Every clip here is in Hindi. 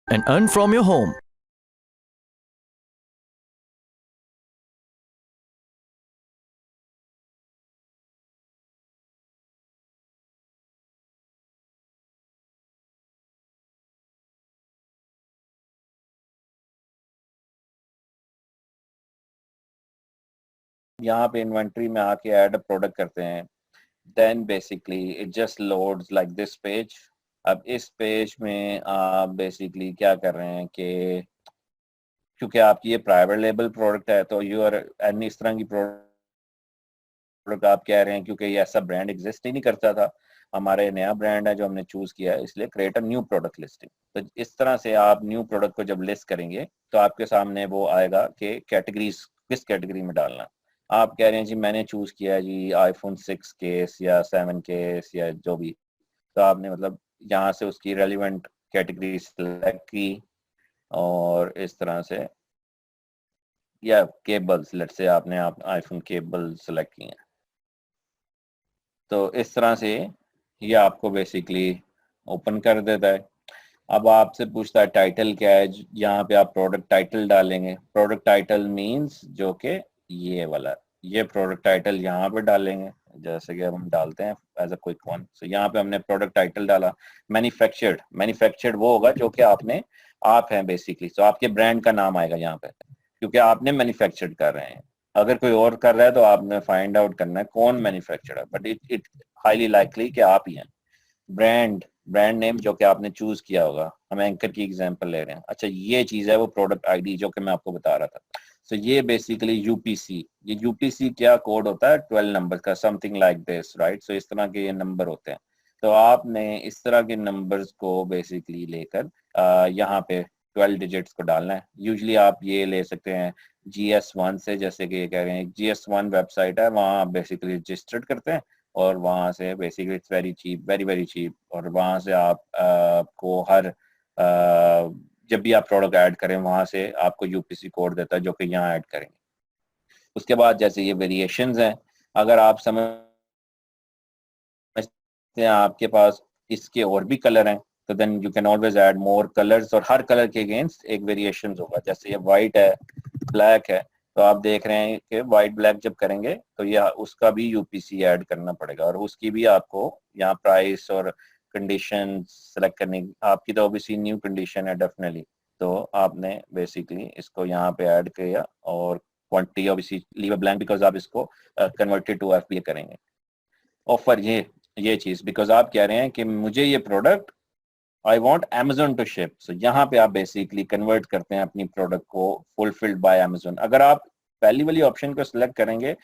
and earn from your home. यहाँ पे इन्वेंट्री में आके ऐड प्रोडक्ट करते हैं, then basically it just loads like this page. अब इस पेज में आप बेसिकली क्या कर रहे हैं कि क्योंकि आपकी ये प्राइवेट लेबल प्रोडक्ट है तो यू आर एंड इस तरह की प्रोडक्ट आप कह रहे हैं क्योंकि ये ऐसा ब्रांड एग्जिस्ट ही नहीं करता था, हमारे नया ब्रांड है जो हमने चूज किया है, इसलिए create a new product listing. तो इस तरह से आप न्यू प्रोडक्ट को जब लिस्ट करेंगे तो आपके सामने वो आएगा कि कैटेगरीज किस कैटेगरी में डालना। आप कह रहे हैं जी मैंने चूज किया है जी आईफोन 6 केस या 7 केस या जो भी, तो आपने मतलब यहाँ से उसकी रेलिवेंट कैटेगरी सेलेक्ट की और इस तरह से, या केबल्स लेट्स से आपने आप आईफोन केबल सेलेक्ट किए हैं, तो इस तरह से ये आपको बेसिकली ओपन कर देता है। अब आपसे पूछता है टाइटल क्या है, यहाँ पे आप प्रोडक्ट टाइटल डालेंगे। प्रोडक्ट टाइटल मींस जो कि ये वाला, ये प्रोडक्ट टाइटल यहाँ पे डालेंगे, जैसे कि अब हम डालते हैं एज अ क्विक वन। सो यहाँ पे हमने प्रोडक्ट टाइटल डाला। मैन्युफैक्चर्ड, मैन्युफैक्चर्ड वो होगा जो कि आपने आप हैं बेसिकली, तो आपके ब्रांड का नाम आएगा यहाँ पे क्योंकि आपने मैन्युफैक्चर्ड कर रहे हैं। अगर कोई और कर रहा है तो आपने फाइंड आउट करना है कौन मैन्युफैक्चर है, बट इट हाईली लाइकली कि आप ही हैं। ब्रांड, ब्रांड नेम जो कि आपने चूज किया होगा, हम एंकर की एग्जांपल ले रहे हैं। अच्छा ये चीज है वो प्रोडक्ट आईडी जो कि मैं आपको बता रहा था। सो ये बेसिकली यूपीसी, ये यूपीसी क्या कोड होता है, 12 नंबर का, समथिंग लाइक दिस राइट। सो इस तरह के ये नंबर होते हैं। तो आपने इस तरह के नंबर्स को बेसिकली लेकर यहाँ पे 12 डिजिट्स को डालना है। यूजली आप ये ले सकते हैं GS1 से, जैसे कि ये कह रहे हैं GS1 वेबसाइट है, वहाँ आप बेसिकली रजिस्टर्ड करते हैं और वहाँ से basically it's very cheap, very very cheap. और वहाँ से आप को हर जब भी आप प्रोडक्ट ऐड करें वहाँ से आपको यूपीसी कोड देता है जो कि यहाँ ऐड करेंगे। उसके बाद जैसे ये वेरिएशंस हैं, अगर आप समझते हैं आपके पास इसके और भी कलर हैं तो then you can always add more colours, और हर कलर के अगेंस्ट एक वेरिएशन होगा। जैसे ये वाइट है, ब्लैक है, तो आप देख रहे हैं कि वाइट ब्लैक जब करेंगे तो यह उसका भी यूपीसी ऐड करना पड़ेगा, और उसकी भी आपको यहाँ प्राइस और कंडीशन सेलेक्ट करनी। आपकी तो ऑब्वियसली न्यू कंडीशन है डेफिनेटली, तो आपने बेसिकली इसको यहाँ पे ऐड किया, और quantity obviously leave a blank because आप इसको कन्वर्टेड टू एफपीए करेंगे। ऑफर ये चीज बिकॉज आप कह रहे हैं कि मुझे ये product I want Amazon to ship, so यहाँ पे आप बेसिकली कन्वर्ट करते हैं अपनी प्रोडक्ट को फुलफिल्ड बाय Amazon। अगर आप पहली वाली ऑप्शन को सिलेक्ट करेंगे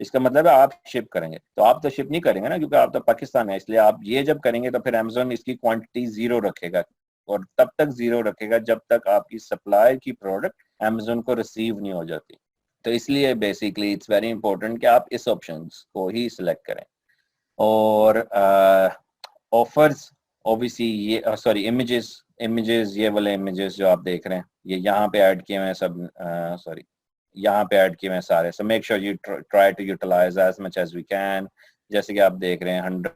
इसका मतलब है आप शिप करेंगे, तो आप तो शिप नहीं करेंगे ना क्योंकि आप तो पाकिस्तान है, इसलिए आप ये जब करेंगे तो फिर Amazon इसकी क्वांटिटी जीरो रखेगा, और तब तक जीरो रखेगा जब तक आपकी सप्लाई की प्रोडक्ट Amazon को रिसीव नहीं हो जाती। तो इसलिए बेसिकली इट्स वेरी इंपॉर्टेंट कि आप इस ऑप्शन को ही सिलेक्ट करें। और ऑफर्स ओबीसी ये सॉरी इमेजेस, इमेजेस ये वाले इमेजेस जो आप देख रहे हैं ये यहाँ पे ऐड किए हुए हैं सब, सॉरी यहाँ पे ऐड किए हुए हैं सारे। So make sure you try to utilise as much as we can. जैसे कि आप देख रहे हैं 100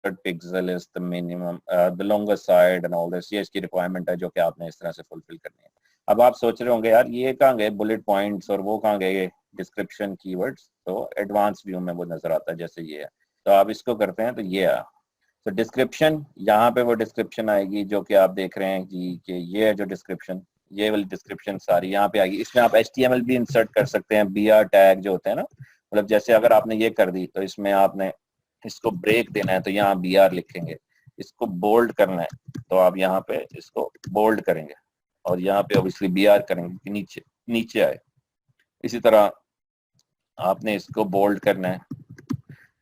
pixel is the minimum, the longer side and all this, ये इसकी रिक्वायरमेंट है जो कि आपने इस तरह से फुलफिल करनी है। अब आप सोच रहे होंगे यार ये कहाँ गए बुलेट पॉइंट्स और वो कहाँ गए डिस्क्रिप्शन कीवर्ड्स, तो एडवांस व्यू में वो नजर आता है जैसे ये है। तो आप इसको करते हैं तो ये है। तो डिस्क्रिप्शन, यहाँ पे वो डिस्क्रिप्शन आएगी जो कि आप देख रहे हैं कि ये है जो डिस्क्रिप्शन, ये वाली डिस्क्रिप्शन सारी यहाँ पे आएगी। इसमें आप HTML भी इंसर्ट कर सकते हैं, BR टैग जो होते हैं ना, मतलब जैसे अगर आपने ये कर दी तो इसमें आपने इसको ब्रेक देना है तो यहाँ BR लिखेंगे, इसको बोल्ड करना है तो आप यहाँ पे इसको बोल्ड करेंगे, और यहाँ पे ऑब्वियसली BR करेंगे कि नीचे नीचे आए। इसी तरह आपने इसको बोल्ड करना है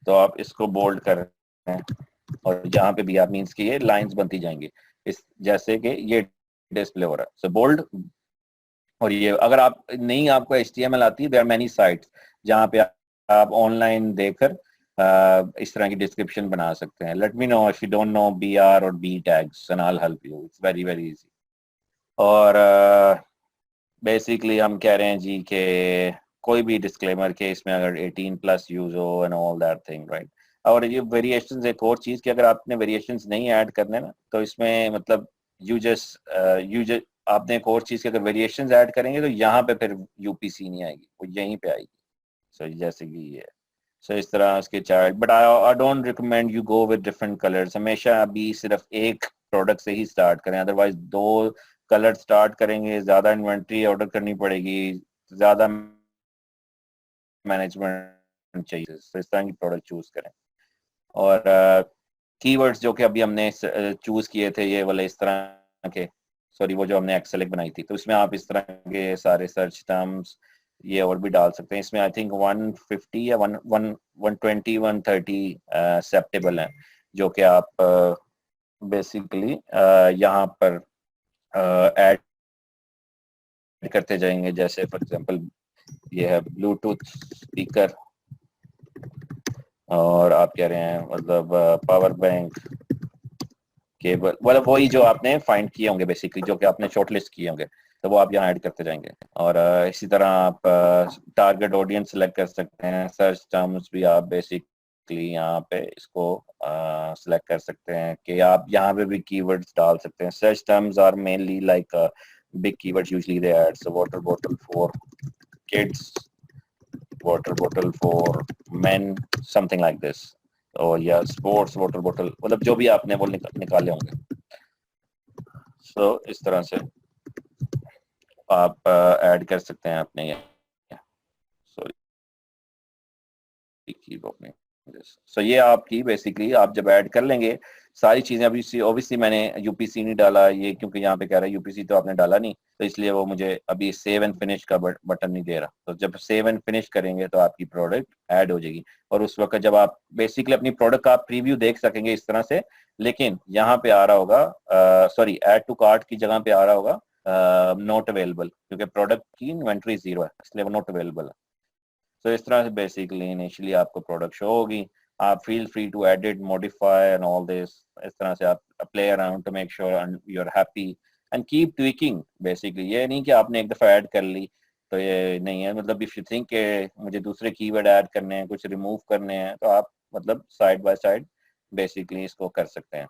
तो आप इसको बोल्ड कर रहे हैं, और यहाँ पे BR मीन्स कि ये लाइंस बनती जाएंगी इस जैसे कि ये डिस्प्ले हो रहा है। सो बोल्ड, और ये अगर आप नहीं आपको HTML आती है, देयर आर मेनी साइट्स जहाँ पे आप ऑनलाइन देखकर इस तरह की डिस्क्रिप्शन बना सकते हैं। Let me know if you don't know BR और B tags and I will help you, it's very very easy. और बेसिकली हम कह रहे हैं जी कि कोई भी डिस्क्लेमर के इसमें अगर 18 प्लस यूज हो and all that thing right. और ये वेरिएशंस एक और चीज कि अगर आपने वेरिएशंस नहीं ऐड करने ना तो इसमें मतलब यू जस्ट आपने एक और चीज के अगर वेरिएशंस ऐड करेंगे तो यहाँ पे फिर यूपीसी नहीं आएगी, वो यहीं पे आएगी। सो जैसे कि ये, सो इस तरह उसके chart, but I don't recommend you go with different colours. हमेशा अभी सिर्फ एक प्रोडक्ट से ही स्टार्ट करें, अदरवाइज दो कलर स्टार्ट करेंगे, ज्यादा इन्वेंट्री ऑर्डर करनी पड़ेगी, ज्यादा मैनेजमेंट चाहिए। तो इस तरह की प्रोडक्ट चूज करें। और कीवर्ड्स जो कि अभी हमने चूज किए थे ये वाले इस तरह के, सॉरी वो जो हमने एक्सेल बनाई थी, तो इसमें आप इस तरह के सारे सर्च टर्म्स ये और भी डाल सकते हैं। इसमें आई थिंक 150 या 120 130 एक्सेप्टेबल हैं, जो कि आप बेसिकली यहाँ पर ऐड करते जाएंगे। जैसे फॉर एग्जांपल ये है ब्लूटूथ स्पीकर, और आप कह रहे हैं मतलब पावर बैंक, केबल, मतलब वही जो आपने फाइंड किए होंगे बेसिकली, जो कि आपने शॉर्टलिस्ट किए होंगे, तो वो आप यहाँ ऐड करते जाएंगे। और इसी तरह आप टारगेट ऑडियंस सेलेक्ट कर सकते हैं। सर्च टर्म्स भी आप बेसिकली यहाँ पे इसको सेलेक्ट कर सकते हैं कि आप यहाँ पे भी कीवर्ड्स डाल सकते हैं। Search terms are mainly like big keywords, usually they add so water bottle for kids, water bottle for men, something like this, और या स्पोर्ट्स वाटर बॉटल, मतलब जो भी आपने वो निकाले होंगे। सो इस तरह से आप ऐड कर सकते हैं अपने, सॉरी सो ये आपकी बेसिकली आप जब ऐड कर लेंगे सारी चीजें। अभी ऑब्वियसली मैंने यूपीसी नहीं डाला ये, क्योंकि यहाँ पे कह रहा है यूपीसी तो आपने डाला नहीं, तो इसलिए वो मुझे अभी सेव एंड फिनिश का बटन नहीं दे रहा। तो जब सेव एंड फिनिश करेंगे तो आपकी प्रोडक्ट ऐड हो जाएगी, और उस वक्त जब आप बेसिकली अपनी प्रोडक्ट का प्रीव्यू देख सकेंगे इस तरह से। लेकिन यहाँ पे आ रहा होगा, सॉरी ऐड टू कार्ट की जगह पे आ रहा होगा नॉट अवेलेबल, क्योंकि प्रोडक्ट की इन्वेंट्री 0 है, इसलिए वो नॉट अवेलेबल है। तो इस तरह से बेसिकली इनिशियली आपको प्रोडक्ट शो होगी। आप feel free to edit, modify and all this. इस तरह से आप play around to make sure you are happy and keep tweaking. Basically ये नहीं कि आपने एक दफ़ा ऐड कर ली तो ये नहीं है, मतलब इफ यू थिंक के मुझे दूसरे कीवर्ड ऐड करने हैं, कुछ रिमूव करने हैं, तो आप मतलब साइड बाय साइड बेसिकली इसको कर सकते हैं।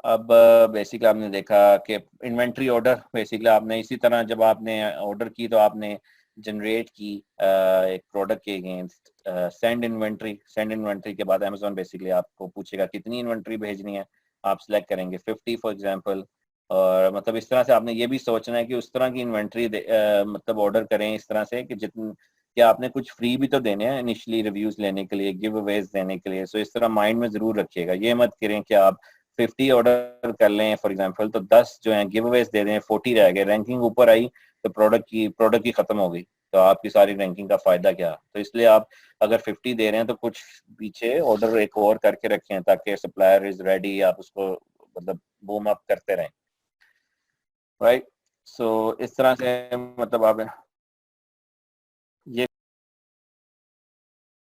अब बेसिकली आपने देखा कि इन्वेंट्री ऑर्डर, बेसिकली आपने इसी तरह जब आपने ऑर्डर की तो आपने जनरेट की एक प्रोडक्ट के अगेंस्ट सेंड इन्वेंट्री के बाद अमेज़न बेसिकली आपको पूछेगा कितनी इन्वेंट्री भेजनी है। आप सिलेक्ट करेंगे 50 फॉर एग्जांपल। और मतलब इस तरह से आपने ये भी सोचना है कि उस तरह की इन्वेंट्री मतलब ऑर्डर करें इस तरह से कि जितनी कि आपने कुछ फ्री भी तो देने हैं इनिशियली रिव्यूज लेने के लिए, गिव अवेज देने के लिए। सो इस तरह माइंड में जरूर रखिएगा। ये मत करें कि आप 50 ऑर्डर कर लें फॉर एग्जांपल, तो 10 जो है गिव अवेज दे दें, 40 रह गए, रैंकिंग ऊपर आई तो प्रोडक्ट की खत्म हो गई, तो आपकी सारी रैंकिंग का फायदा क्या। तो इसलिए आप अगर 50 दे रहे हैं तो कुछ पीछे ऑर्डर एक और करके रखें ताकि सप्लायर इज रेडी, आप उसको मतलब बूम अप करते रहें, राइट। सो इस तरह से मतलब आप